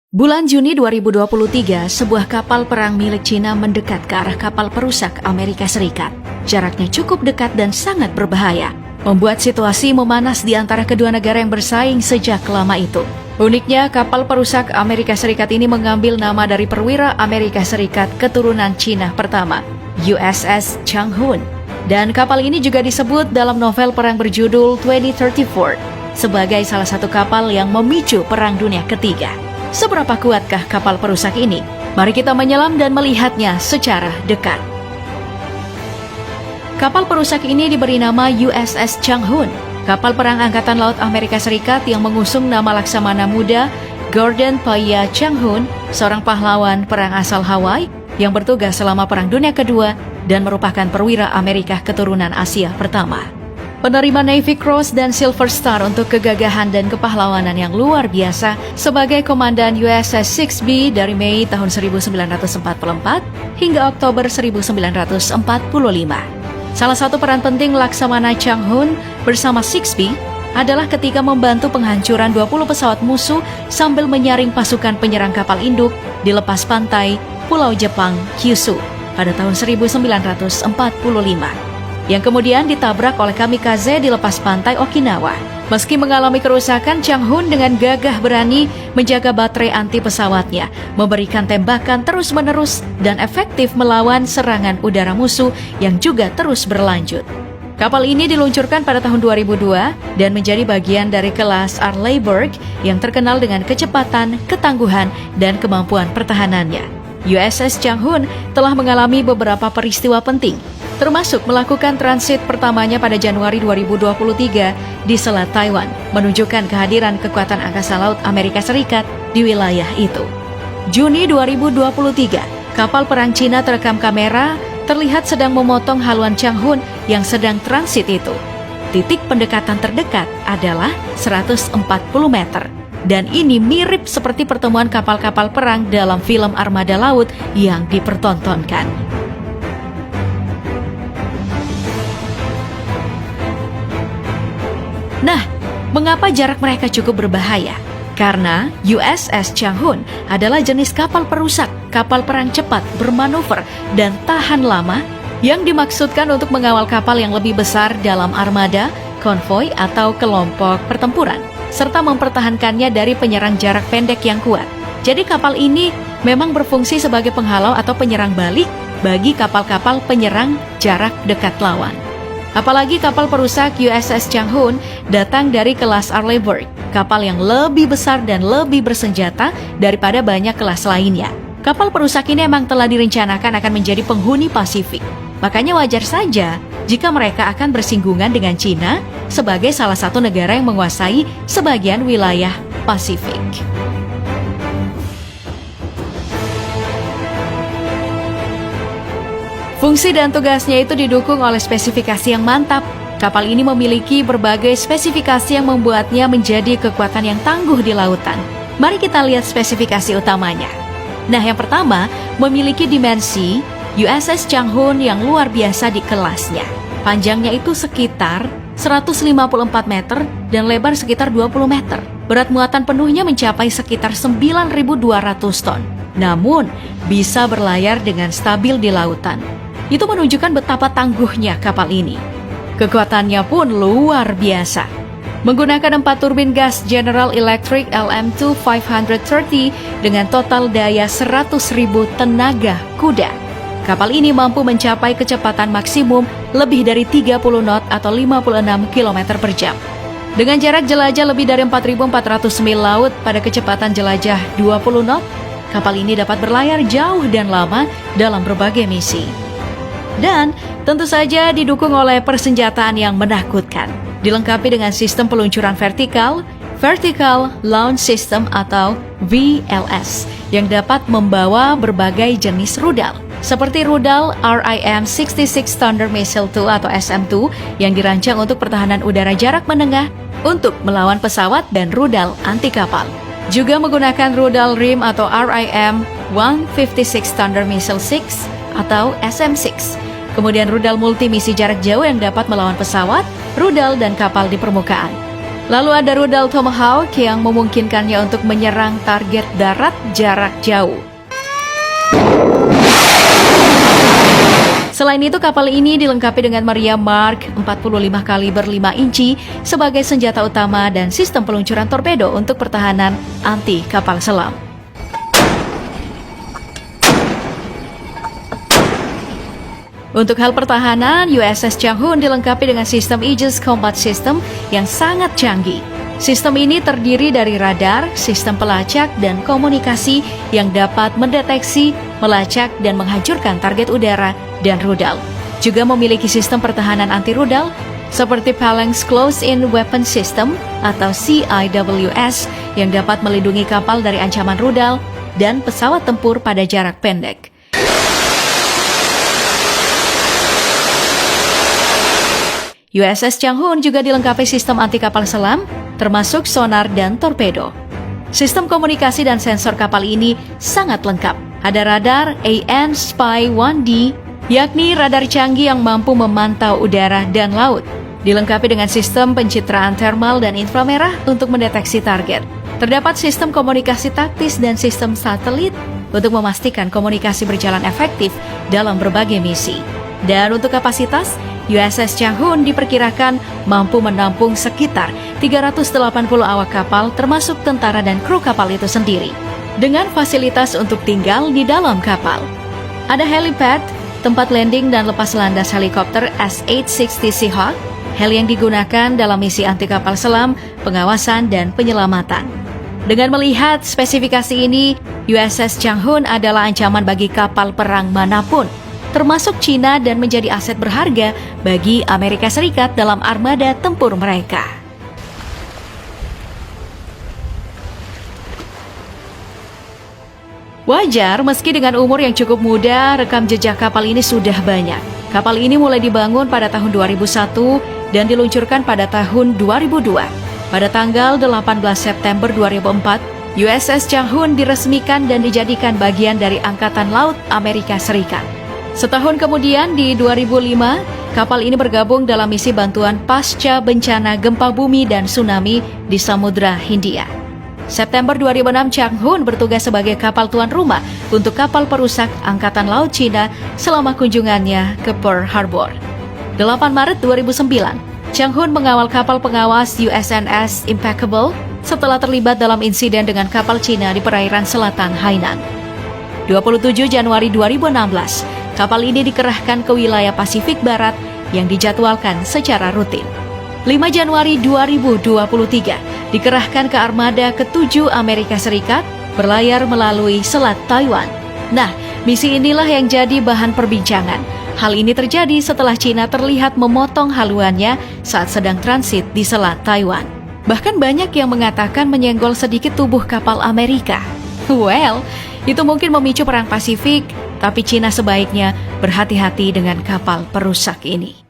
Bulan Juni 2023, sebuah kapal perang milik Cina mendekat ke arah kapal perusak Amerika Serikat. Jaraknya cukup dekat dan sangat berbahaya, membuat situasi memanas di antara kedua negara yang bersaing sejak lama itu. Uniknya, kapal perusak Amerika Serikat ini mengambil nama dari perwira Amerika Serikat keturunan Cina pertama, USS Chang-hun. Dan kapal ini juga disebut dalam novel perang berjudul 2034 sebagai salah satu kapal yang memicu Perang Dunia Ketiga. Seberapa kuatkah kapal perusak ini? Mari kita menyelam dan melihatnya secara dekat. Kapal perusak ini diberi nama USS Chang-hun, kapal perang Angkatan Laut Amerika Serikat yang mengusung nama Laksamana Muda Gordon Paya Chang-hun, seorang pahlawan perang asal Hawaii yang bertugas selama Perang Dunia Kedua dan merupakan perwira Amerika keturunan Asia pertama. Penerima Navy Cross dan Silver Star untuk kegagahan dan kepahlawanan yang luar biasa sebagai komandan USS 6B dari Mei tahun 1944 hingga Oktober 1945. Salah satu peran penting Laksamana Chang-hun bersama 6B adalah ketika membantu penghancuran 20 pesawat musuh sambil menyaring pasukan penyerang kapal induk di lepas pantai Pulau Jepang, Kyushu pada tahun 1945. Yang kemudian ditabrak oleh kamikaze di lepas pantai Okinawa. Meski mengalami kerusakan, Chang-hun dengan gagah berani menjaga baterai anti pesawatnya, memberikan tembakan terus-menerus dan efektif melawan serangan udara musuh yang juga terus berlanjut. Kapal ini diluncurkan pada tahun 2002 dan menjadi bagian dari kelas Arleigh yang terkenal dengan kecepatan, ketangguhan, dan kemampuan pertahanannya. USS Chang-hun telah mengalami beberapa peristiwa penting, termasuk melakukan transit pertamanya pada Januari 2023 di Selat Taiwan, menunjukkan kehadiran kekuatan angkasa laut Amerika Serikat di wilayah itu. Juni 2023, kapal perang Cina terekam kamera terlihat sedang memotong haluan Chang-hun yang sedang transit itu. Titik pendekatan terdekat adalah 140 meter. Dan ini mirip seperti pertemuan kapal-kapal perang dalam film Armada Laut yang dipertontonkan. Nah, mengapa jarak mereka cukup berbahaya? Karena USS Chang-hun adalah jenis kapal perusak, kapal perang cepat, bermanuver, dan tahan lama yang dimaksudkan untuk mengawal kapal yang lebih besar dalam armada, konvoi, atau kelompok pertempuran, serta mempertahankannya dari penyerang jarak pendek yang kuat. Jadi kapal ini memang berfungsi sebagai penghalau atau penyerang balik bagi kapal-kapal penyerang jarak dekat lawan. Apalagi kapal perusak USS Chang-hun datang dari kelas Arleigh, kapal yang lebih besar dan lebih bersenjata daripada banyak kelas lainnya. Kapal perusak ini memang telah direncanakan akan menjadi penghuni Pasifik. Makanya wajar saja jika mereka akan bersinggungan dengan Cina sebagai salah satu negara yang menguasai sebagian wilayah Pasifik. Fungsi dan tugasnya itu didukung oleh spesifikasi yang mantap. Kapal ini memiliki berbagai spesifikasi yang membuatnya menjadi kekuatan yang tangguh di lautan. Mari kita lihat spesifikasi utamanya. Nah, yang pertama, memiliki dimensi USS Chang-hun yang luar biasa di kelasnya. Panjangnya itu sekitar 154 meter dan lebar sekitar 20 meter. Berat muatan penuhnya mencapai sekitar 9.200 ton. Namun, bisa berlayar dengan stabil di lautan. Itu menunjukkan betapa tangguhnya kapal ini. Kekuatannya pun luar biasa. Menggunakan 4 turbin gas General Electric LM2 530 dengan total daya 100.000 tenaga kuda. Kapal ini mampu mencapai kecepatan maksimum lebih dari 30 knot atau 56 km per jam. Dengan jarak jelajah lebih dari 4.400 mil laut pada kecepatan jelajah 20 knot, kapal ini dapat berlayar jauh dan lama dalam berbagai misi. Dan tentu saja didukung oleh persenjataan yang menakutkan. Dilengkapi dengan sistem peluncuran vertikal, Vertical Launch System atau VLS, yang dapat membawa berbagai jenis rudal. Seperti rudal RIM-66 Thunder Missile 2 atau SM-2 yang dirancang untuk pertahanan udara jarak menengah untuk melawan pesawat dan rudal anti kapal. Juga menggunakan rudal RIM atau RIM-156 Thunder Missile 6 atau SM-6. Kemudian rudal multimisi jarak jauh yang dapat melawan pesawat, rudal, dan kapal di permukaan. Lalu ada rudal Tomahawk yang memungkinkannya untuk menyerang target darat jarak jauh. Selain itu, kapal ini dilengkapi dengan meriam Mark 45 kaliber 5 inci sebagai senjata utama dan sistem peluncuran torpedo untuk pertahanan anti kapal selam. Untuk hal pertahanan, USS Chang-hun dilengkapi dengan sistem Aegis Combat System yang sangat canggih. Sistem ini terdiri dari radar, sistem pelacak, dan komunikasi yang dapat mendeteksi, melacak, dan menghancurkan target udara dan rudal. Juga memiliki sistem pertahanan anti-rudal seperti Phalanx Close-in Weapon System atau CIWS yang dapat melindungi kapal dari ancaman rudal dan pesawat tempur pada jarak pendek. USS Chang-hun juga dilengkapi sistem anti kapal selam, termasuk sonar dan torpedo. Sistem komunikasi dan sensor kapal ini sangat lengkap. Ada radar AN Spy 1D, yakni radar canggih yang mampu memantau udara dan laut. Dilengkapi dengan sistem pencitraan thermal dan inframerah untuk mendeteksi target. Terdapat sistem komunikasi taktis dan sistem satelit untuk memastikan komunikasi berjalan efektif dalam berbagai misi. Dan untuk kapasitas, USS Chang-hun diperkirakan mampu menampung sekitar 380 awak kapal termasuk tentara dan kru kapal itu sendiri, dengan fasilitas untuk tinggal di dalam kapal. Ada helipad, tempat landing dan lepas landas helikopter S-860 Seahawk, heli yang digunakan dalam misi anti kapal selam, pengawasan, dan penyelamatan. Dengan melihat spesifikasi ini, USS Chang-hun adalah ancaman bagi kapal perang manapun, termasuk Cina, dan menjadi aset berharga bagi Amerika Serikat dalam armada tempur mereka. Wajar meski dengan umur yang cukup muda, rekam jejak kapal ini sudah banyak. Kapal ini mulai dibangun pada tahun 2001 dan diluncurkan pada tahun 2002. Pada tanggal 18 September 2004, USS Chang-hun diresmikan dan dijadikan bagian dari Angkatan Laut Amerika Serikat. Setahun kemudian, di 2005, kapal ini bergabung dalam misi bantuan pasca bencana gempa bumi dan tsunami di Samudra Hindia. September 2006, Chang-hun bertugas sebagai kapal tuan rumah untuk kapal perusak Angkatan Laut Cina selama kunjungannya ke Pearl Harbor. 8 Maret 2009, Chang-hun mengawal kapal pengawas USNS Impeccable setelah terlibat dalam insiden dengan kapal Cina di perairan selatan Hainan. 27 Januari 2016, kapal ini dikerahkan ke wilayah Pasifik Barat yang dijadwalkan secara rutin. 5 Januari 2023, dikerahkan ke armada ke-7 Amerika Serikat, berlayar melalui Selat Taiwan. Nah, misi inilah yang jadi bahan perbincangan. Hal ini terjadi setelah Cina terlihat memotong haluannya saat sedang transit di Selat Taiwan. Bahkan banyak yang mengatakan menyenggol sedikit tubuh kapal Amerika. Well, itu mungkin memicu perang Pasifik, tapi Cina sebaiknya berhati-hati dengan kapal perusak ini.